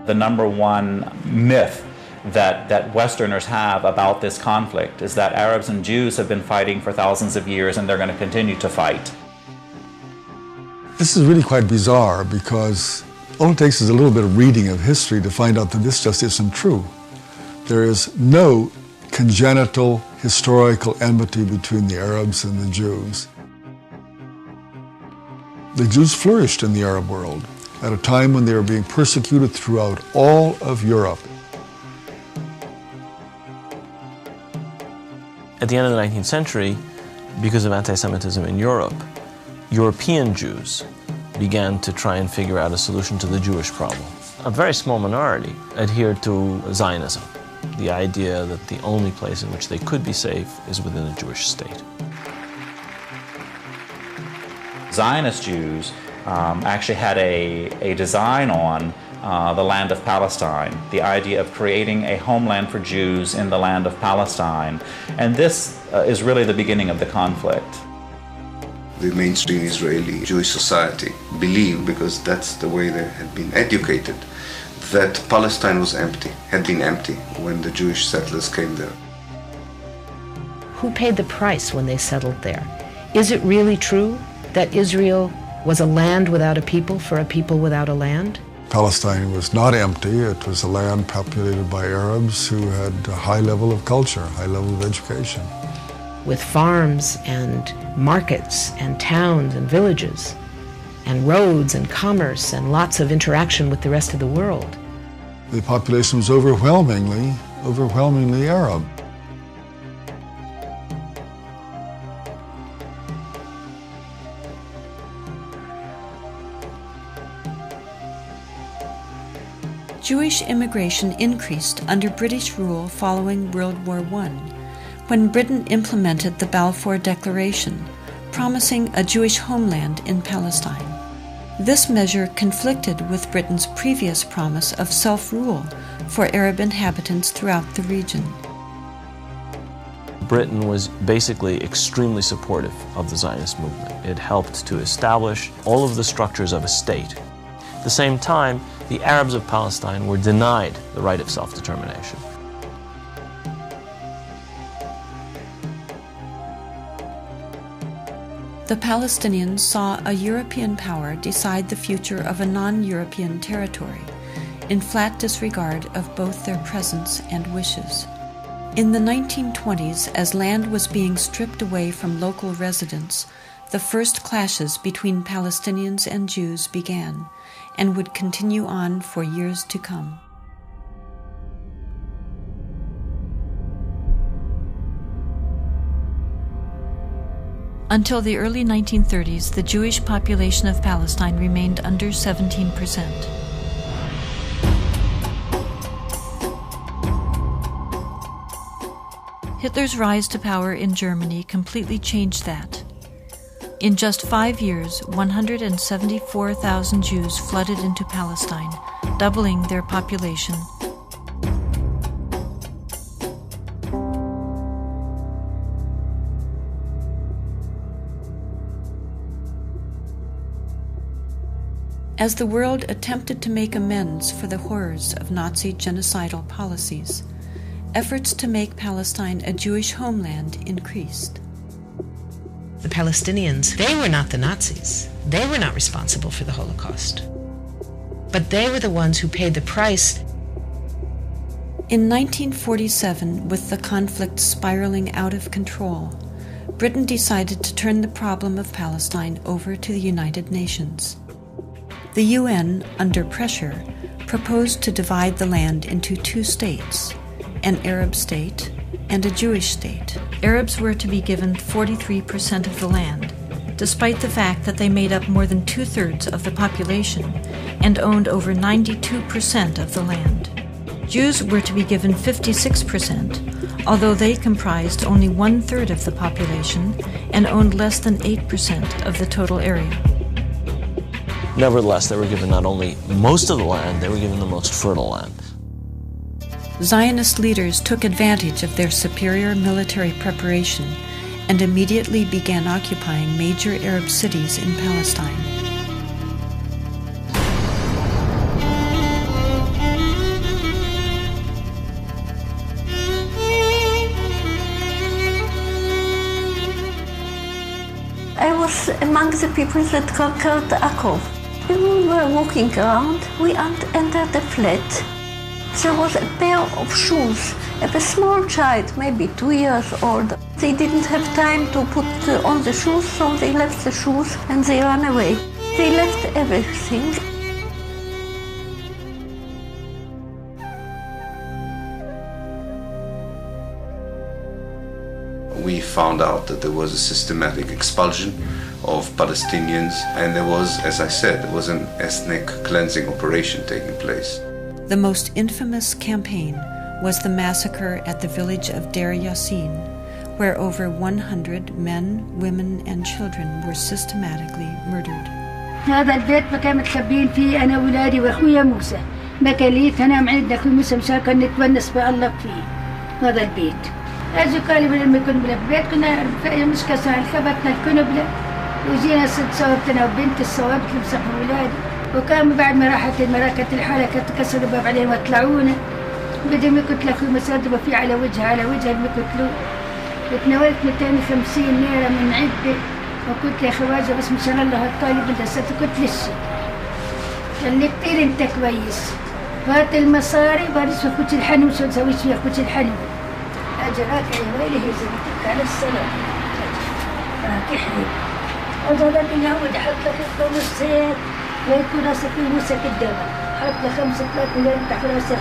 The number one myth that Westerners have about this conflict is that Arabs and Jews have been fighting for thousands of years and they're going to continue to fight. This is really quite bizarre because all it takes is a little bit of reading of history to find out that this just isn't true. There is no congenital historical enmity between the Arabs and the Jews. The Jews flourished in the Arab world at a time when they were being persecuted throughout all of Europe. At the end of the 19th century, because of anti-Semitism in Europe, European Jews began to try and figure out a solution to the Jewish problem. A very small minority adhered to Zionism, the idea that the only place in which they could be safe is within a Jewish state. Zionist Jews actually had a design on the land of Palestine, the idea of creating a homeland for Jews in the land of Palestine. And this is really the beginning of the conflict. The mainstream Israeli Jewish society believed, because that's the way they had been educated, that Palestine was empty, had been empty when the Jewish settlers came there. Who paid the price when they settled there? Is it really true that Israel was a land without a people for a people without a land? Palestine was not empty. It was a land populated by Arabs who had a high level of culture, high level of education. With farms and markets and towns and villages and roads and commerce and lots of interaction with the rest of the world. The population was overwhelmingly Arab. Jewish immigration increased under British rule following World War I, when Britain implemented the Balfour Declaration, promising a Jewish homeland in Palestine. This measure conflicted with Britain's previous promise of self-rule for Arab inhabitants throughout the region. Britain was basically extremely supportive of the Zionist movement. It helped to establish all of the structures of a state. At the same time, the Arabs of Palestine were denied the right of self-determination. The Palestinians saw a European power decide the future of a non-European territory, in flat disregard of both their presence and wishes. In the 1920s, as land was being stripped away from local residents, the first clashes between Palestinians and Jews began, and would continue on for years to come. Until the early 1930s, the Jewish population of Palestine remained under 17%. Hitler's rise to power in Germany completely changed that. In just 5 years, 174,000 Jews flooded into Palestine, doubling their population. As the world attempted to make amends for the horrors of Nazi genocidal policies, efforts to make Palestine a Jewish homeland increased. The Palestinians, they were not the Nazis. They were not responsible for the Holocaust. But they were the ones who paid the price. In 1947, with the conflict spiraling out of control, Britain decided to turn the problem of Palestine over to the United Nations. The UN, under pressure, proposed to divide the land into two states, an Arab state and a Jewish state. Arabs were to be given 43% of the land, despite the fact that they made up more than 2/3 of the population and owned over 92% of the land. Jews were to be given 56%, although they comprised only 1/3 of the population and owned less than 8% of the total area. Nevertheless, they were given not only most of the land, they were given the most fertile land. Zionist leaders took advantage of their superior military preparation and immediately began occupying major Arab cities in Palestine. among the people that conquered Akko. When we were walking around, we entered a flat. There was a pair of shoes of a small child, maybe 2 years old. They didn't have time to put on the shoes, so they left the shoes and they ran away. They left everything. We found out that there was a systematic expulsion of Palestinians, and there was, as I said, there was an ethnic cleansing operation taking place. The most infamous campaign was the massacre at the village of Deir Yassin, where over 100 men, women, and children were systematically murdered. هذا البيت ما كان متخبين فيه أنا وولادي وأخويا موسى. ما كان لي أنا عندنا أخوي موسى مشان نتونس بالله فيه. هذا البيت. أجوا قالوا لما كنا بالبيت كنا مش كسر خبطنا الكنبلة وجينا ست صوابتنا وبنت الصوابت اللي مسحوا ولادي. وكان بعد ما راحت المراكة الحالة كانت تكسر الباب عليهم وطلعونا. بدهم يقتلوا أخوي مسدبة فيه على وجهها اللي يقتلوه. وتناولت 250 ليرة من عدة. وقلت يا خواجه بس مشان الله الطالب بدها ستكت للشي. قال لي كتير انت كويس. هات المصاري وبعد شو اخوتي الحنو شو نسوي فيها اخوتي الحنو. اجراك يا ويلي هي زمتك على السلام. راكحني. وهذا اللي نعود احط لك الخمس زيت ويكون راسك في موسك الدواء. حط لك 5 مليون تحت راسك.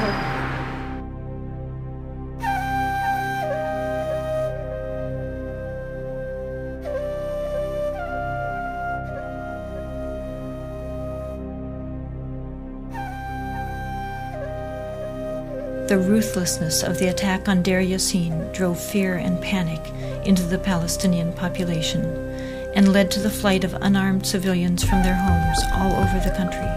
The ruthlessness of the attack on Deir Yassin drove fear and panic into the Palestinian population and led to the flight of unarmed civilians from their homes all over the country.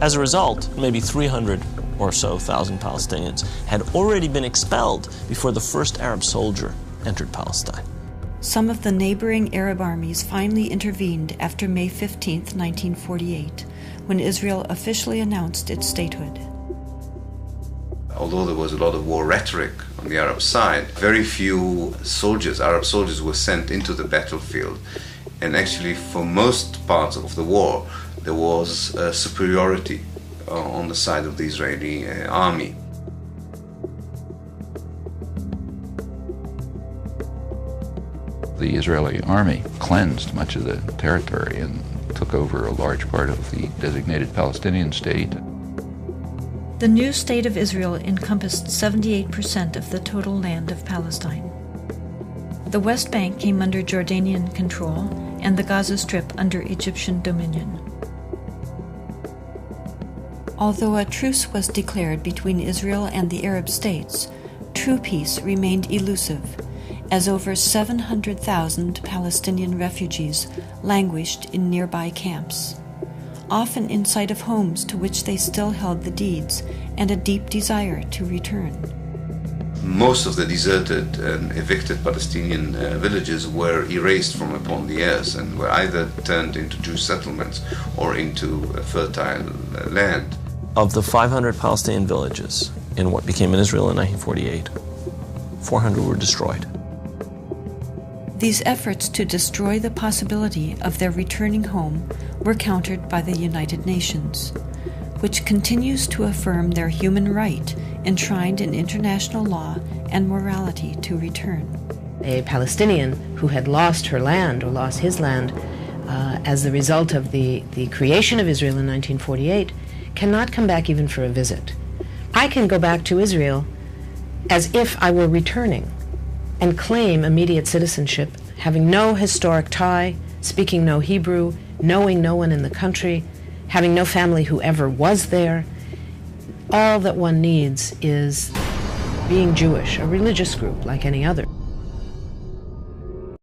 As a result, maybe 300 or so thousand Palestinians had already been expelled before the first Arab soldier entered Palestine. Some of the neighboring Arab armies finally intervened after May 15, 1948, when Israel officially announced its statehood. Although there was a lot of war rhetoric on the Arab side, very few soldiers, Arab soldiers, were sent into the battlefield. And actually, for most parts of the war, there was superiority on the side of the Israeli army. The Israeli army cleansed much of the territory and took over a large part of the designated Palestinian state. The new state of Israel encompassed 78% of the total land of Palestine. The West Bank came under Jordanian control and the Gaza Strip under Egyptian dominion. Although a truce was declared between Israel and the Arab states, true peace remained elusive, as over 700,000 Palestinian refugees languished in nearby camps, often in sight of homes to which they still held the deeds and a deep desire to return. Most of the deserted and evicted Palestinian villages were erased from upon the earth and were either turned into Jewish settlements or into fertile land. Of the 500 Palestinian villages in what became Israel in 1948, 400 were destroyed. These efforts to destroy the possibility of their returning home were countered by the United Nations, which continues to affirm their human right enshrined in international law and morality to return. A Palestinian who had lost her land or lost his land as the result of the creation of Israel in 1948 cannot come back even for a visit. I can go back to Israel as if I were returning and claim immediate citizenship, having no historic tie, speaking no Hebrew, knowing no one in the country, having no family who ever was there. All that one needs is being Jewish, a religious group like any other.